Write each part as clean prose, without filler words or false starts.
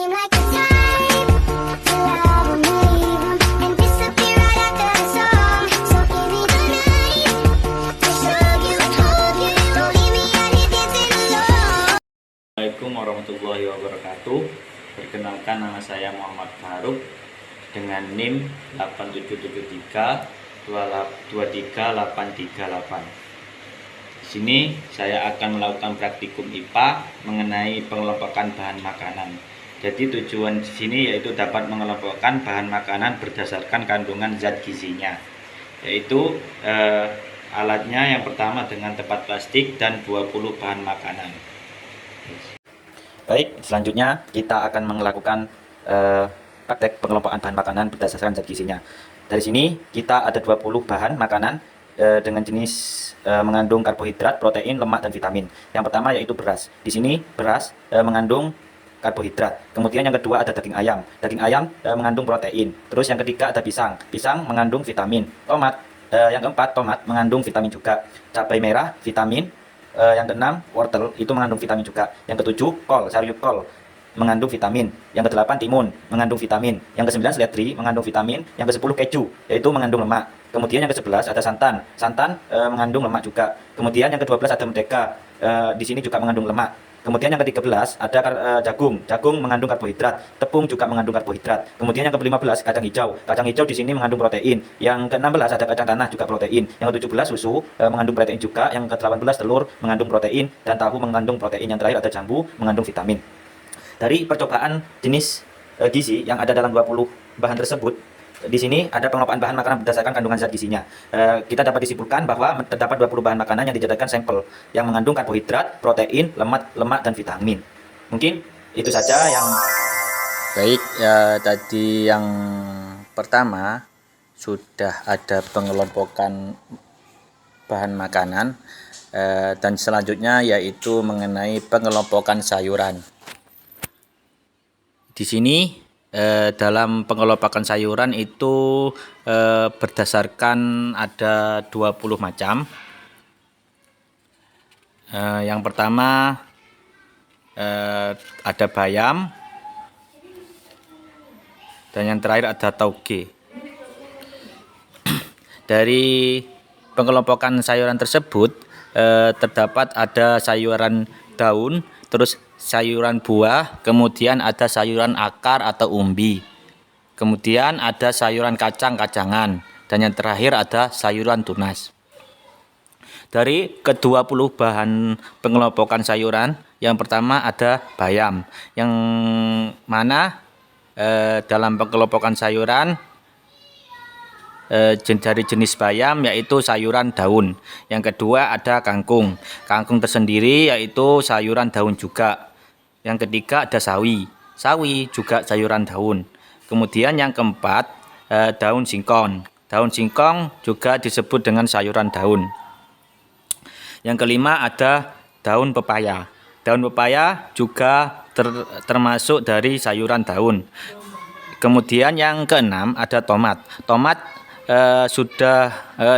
seem like the type to love 'em, leave 'em, and disappear right after the song. So give me the night to show you, hold you, don't leave me out here dancing alone. Assalamualaikum warahmatullahi wabarakatuh. Perkenalkan, nama saya Muhammad Faruk dengan NIM 8773-23838. Di sini saya akan melakukan praktikum IPA mengenai pengelompokan bahan makanan. Jadi tujuan di sini yaitu dapat mengelompokkan bahan makanan berdasarkan kandungan zat gizinya. Yaitu alatnya yang pertama dengan tempat plastik dan 20 bahan makanan. Baik, selanjutnya kita akan melakukan praktek pengelompokan bahan makanan berdasarkan zat gizinya. Dari sini kita ada 20 bahan makanan dengan jenis mengandung karbohidrat, protein, lemak, dan vitamin. Yang pertama yaitu beras. Di sini beras mengandung karbohidrat. Kemudian yang kedua ada daging ayam. Daging ayam mengandung protein. Terus yang ketiga ada pisang. Pisang mengandung vitamin. Tomat. Yang keempat tomat mengandung vitamin juga. Cabai merah vitamin. Yang keenam wortel itu mengandung vitamin juga. Yang ketujuh kol, sayur kol mengandung vitamin. Yang kedelapan timun mengandung vitamin. Yang kesembilan seledri mengandung vitamin. Yang kesepuluh keju yaitu mengandung lemak. Kemudian yang ke-11 ada santan. Santan mengandung lemak juga. Kemudian yang ke-12 ada mentega. Di sini juga mengandung lemak. Kemudian yang ke-13 ada jagung. Jagung mengandung karbohidrat. Tepung juga mengandung karbohidrat. Kemudian yang ke-15 kacang hijau. Kacang hijau di sini mengandung protein. Yang ke-16 ada kacang tanah juga protein. Yang ke-17 susu mengandung protein juga. Yang ke-18 telur mengandung protein dan tahu mengandung protein. Yang terakhir ada jambu mengandung vitamin. Dari percobaan jenis gizi yang ada dalam 20 bahan tersebut, di sini ada pengelompokan bahan makanan berdasarkan kandungan zat gizinya. Kita dapat disimpulkan bahwa terdapat 20 bahan makanan yang dijadikan sampel yang mengandung karbohidrat, protein, lemak, dan vitamin. Mungkin itu saja yang Baik, ya tadi yang pertama sudah ada pengelompokan bahan makanan, dan selanjutnya yaitu mengenai pengelompokan sayuran. Di sini dalam pengelompokan sayuran itu berdasarkan ada 20 macam. Yang pertama ada bayam, dan yang terakhir ada tauge. Dari pengelompokan sayuran tersebut terdapat ada sayuran daun, terus sayuran buah, kemudian ada sayuran akar atau umbi, kemudian ada sayuran kacang-kacangan, dan yang terakhir ada sayuran tunas. Dari ke-20 bahan pengelompokan sayuran, yang pertama ada bayam, yang mana dalam pengelompokan sayuran dari jenis bayam yaitu sayuran daun. Yang kedua ada kangkung. Kangkung tersendiri yaitu sayuran daun juga. Yang ketiga ada sawi. Sawi juga sayuran daun. Kemudian yang keempat daun singkong. Daun singkong juga disebut dengan sayuran daun. Yang kelima ada daun pepaya. Daun pepaya juga termasuk dari sayuran daun. Kemudian yang keenam ada tomat. Tomat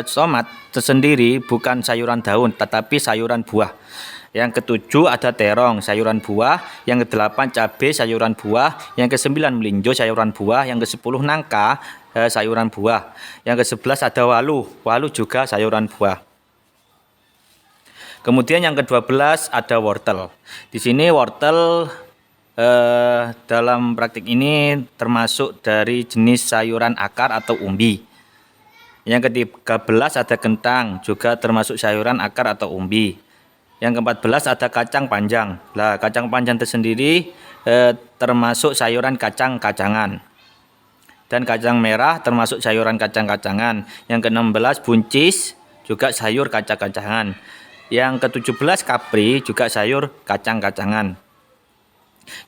tomat tersendiri bukan sayuran daun tetapi sayuran buah. Yang ketujuh ada terong, sayuran buah. Yang kedelapan cabai, sayuran buah. Yang kesembilan melinjo, sayuran buah. Yang kesepuluh nangka, sayuran buah. Yang kesebelas ada walu, walu juga sayuran buah. Kemudian yang ke-12 ada wortel. Di sini wortel dalam praktik ini termasuk dari jenis sayuran akar atau umbi. Yang ke-13 ada kentang, juga termasuk sayuran akar atau umbi. Yang ke-14 ada kacang panjang. Nah, kacang panjang tersendiri termasuk sayuran kacang-kacangan. Dan kacang merah termasuk sayuran kacang-kacangan. Yang ke-16 buncis, juga sayur kacang-kacangan. Yang ke-17 kapri, juga sayur kacang-kacangan.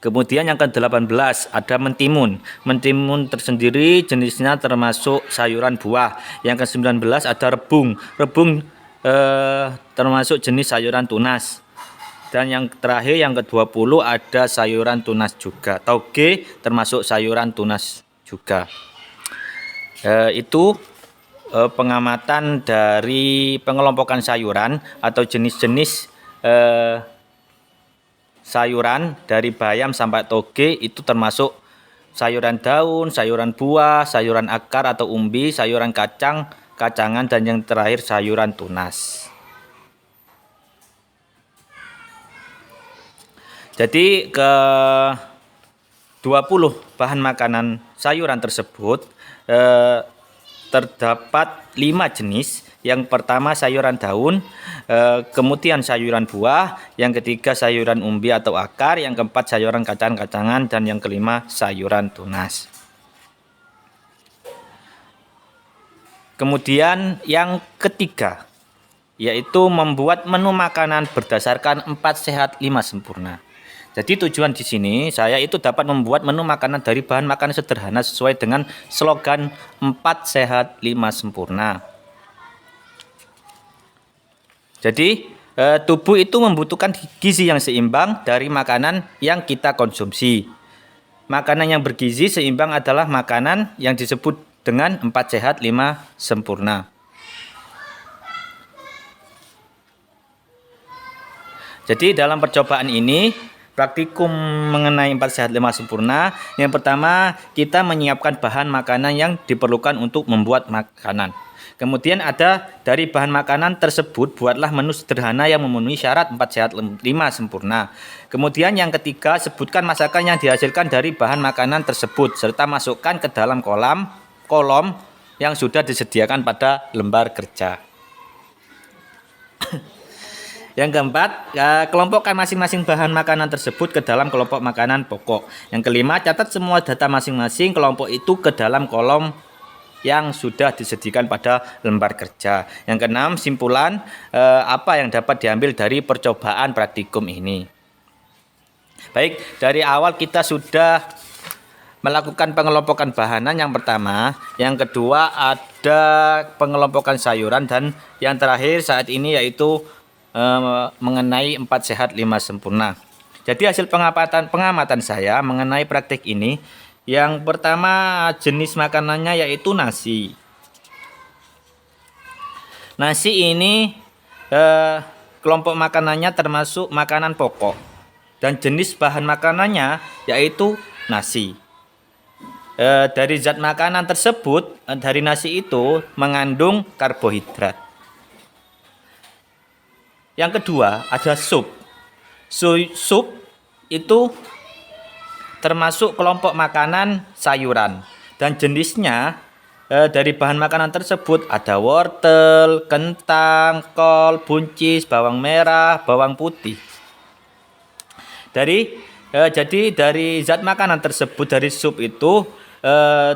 Kemudian yang ke-18 ada mentimun. Mentimun tersendiri jenisnya termasuk sayuran buah. Yang ke-19 ada rebung. Rebung termasuk jenis sayuran tunas. Dan yang terakhir yang ke-20 ada sayuran tunas juga. Tauge termasuk sayuran tunas juga. Itu pengamatan dari pengelompokan sayuran atau jenis-jenis sayuran dari bayam sampai toge itu termasuk sayuran daun, sayuran buah, sayuran akar atau umbi, sayuran kacang, kacangan, dan yang terakhir sayuran tunas. Jadi ke 20 bahan makanan sayuran tersebut terdapat 5 jenis. Yang pertama sayuran daun, kemudian sayuran buah, yang ketiga sayuran umbi atau akar, yang keempat sayuran kacang-kacangan, dan yang kelima sayuran tunas. Kemudian yang ketiga yaitu membuat menu makanan berdasarkan 4 sehat 5 sempurna. Jadi tujuan di sini saya itu dapat membuat menu makanan dari bahan makanan sederhana sesuai dengan slogan 4 sehat 5 sempurna. Jadi tubuh itu membutuhkan gizi yang seimbang dari makanan yang kita konsumsi. Makanan yang bergizi seimbang adalah makanan yang disebut dengan 4 sehat 5 sempurna. Jadi dalam percobaan ini praktikum mengenai 4 sehat 5 sempurna, yang pertama kita menyiapkan bahan makanan yang diperlukan untuk membuat makanan. Kemudian ada dari bahan makanan tersebut buatlah menu sederhana yang memenuhi syarat 4 sehat 5 sempurna. Kemudian yang ketiga sebutkan masakan yang dihasilkan dari bahan makanan tersebut serta masukkan ke dalam kolom yang sudah disediakan pada lembar kerja. Yang keempat, kelompokkan masing-masing bahan makanan tersebut ke dalam kelompok makanan pokok. Yang kelima, catat semua data masing-masing kelompok itu ke dalam kolom yang sudah disediakan pada lembar kerja. Yang keenam, simpulan apa yang dapat diambil dari percobaan praktikum ini. Baik, dari awal kita sudah melakukan pengelompokan bahanan yang pertama, yang kedua ada pengelompokan sayuran, dan yang terakhir saat ini yaitu mengenai 4 sehat 5 sempurna. Jadi hasil pengamatan saya mengenai praktik ini, yang pertama jenis makanannya yaitu nasi. Nasi ini kelompok makanannya termasuk makanan pokok dan jenis bahan makanannya yaitu nasi. Dari zat makanan tersebut, dari nasi itu mengandung karbohidrat. Yang kedua ada sup. Sup itu termasuk kelompok makanan sayuran dan jenisnya dari bahan makanan tersebut ada wortel, kentang, kol, buncis, bawang merah, bawang putih. Jadi dari zat makanan tersebut, dari sup itu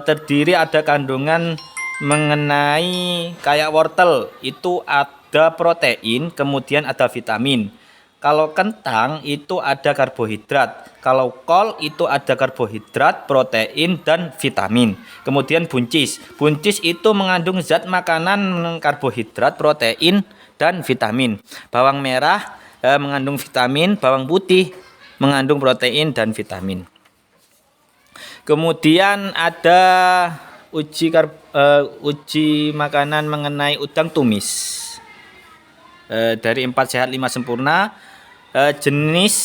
terdiri ada kandungan mengenai kayak wortel itu ada protein, kemudian ada vitamin. Kalau kentang itu ada karbohidrat, kalau kol itu ada karbohidrat, protein, dan vitamin. Kemudian buncis itu mengandung zat makanan karbohidrat, protein, dan vitamin. Bawang merah mengandung vitamin, bawang putih mengandung protein dan vitamin. Kemudian ada uji makanan mengenai udang tumis. Dari 4 sehat 5 sempurna, jenis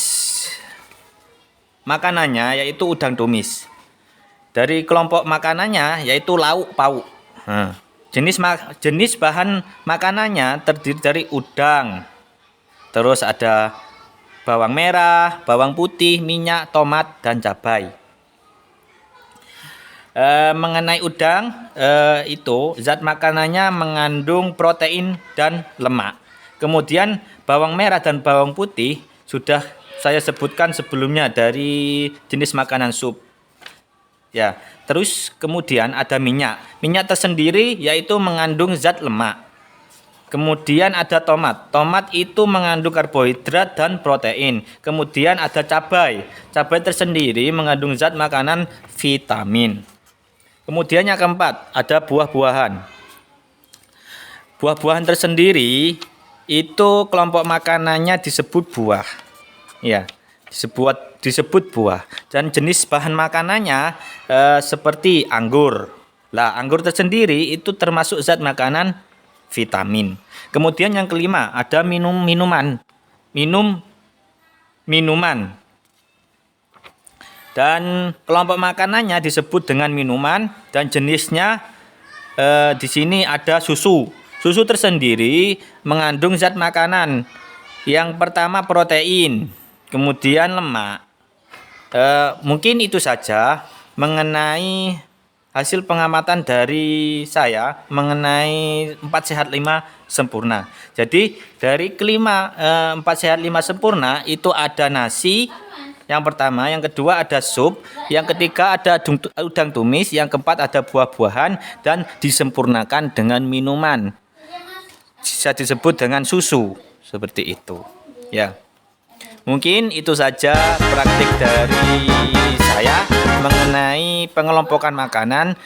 makanannya yaitu udang tumis. Dari kelompok makanannya yaitu lauk pauk. Jenis bahan makanannya terdiri dari udang, terus ada bawang merah, bawang putih, minyak, tomat, dan cabai. Mengenai udang, itu zat makanannya mengandung protein dan lemak. Kemudian bawang merah dan bawang putih sudah saya sebutkan sebelumnya dari jenis makanan sup. Ya, terus kemudian ada minyak. Minyak tersendiri yaitu mengandung zat lemak. Kemudian ada tomat. Tomat itu mengandung karbohidrat dan protein. Kemudian ada cabai. Cabai tersendiri mengandung zat makanan vitamin. Kemudian yang keempat ada buah-buahan. Buah-buahan tersendiri itu kelompok makanannya disebut buah. Ya, disebut buah. Dan jenis bahan makanannya seperti anggur. Lah, anggur tersendiri itu termasuk zat makanan vitamin. Kemudian yang kelima ada minuman. Dan kelompok makanannya disebut dengan minuman dan jenisnya di sini ada susu. Susu tersendiri mengandung zat makanan. Yang pertama protein, kemudian lemak. Mungkin itu saja mengenai hasil pengamatan dari saya mengenai 4 sehat 5 sempurna. Jadi dari kelima 4 sehat 5 sempurna itu ada nasi yang pertama, yang kedua ada sup, yang ketiga ada udang tumis, yang keempat ada buah-buahan dan disempurnakan dengan minuman. Bisa disebut dengan susu seperti itu. Ya. Mungkin itu saja praktik dari saya mengenai pengelompokan makanan